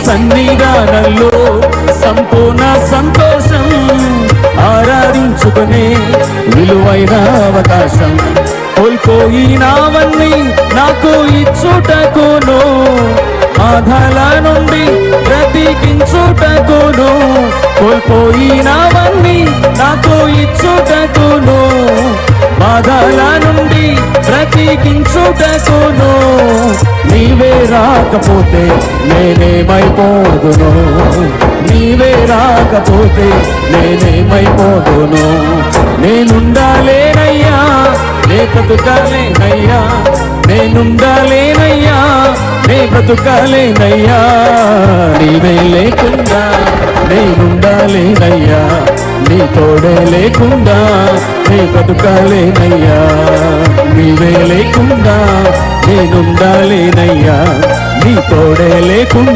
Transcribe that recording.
సన్నిధానంలో సంపూర్ణ సంతోషం, ఆరాధించుకునే విలువైన అవకాశం. కోల్పోయినవన్నీ నాకు ఇచ్చుటకును, బాధల నుండి బ్రతికించుటకును. కోల్పోయినవన్నీ నాకు ఇచ్చుటకును, బాధల నుండి బ్రతికించుటకును. నీవే రాకపోతే నేనేమైపోదును, నీవే రాకపోతే నేనేమైపోదును. నేనుండాలేనయ్యా, నే బ్రతుకాలేనయ్యా, నేనుండాలేనయ్యా, నే బ్రతుకాలేనయ్యా. నీవే లేకుండా నేనుండాలేనయ్యా, నీ తోడే లేకుండా నే బ్రతుకాలేనయ్యా. నీవే లేకుండా నేనుండాలేనయ్యా, నీ తోడే లేకుండా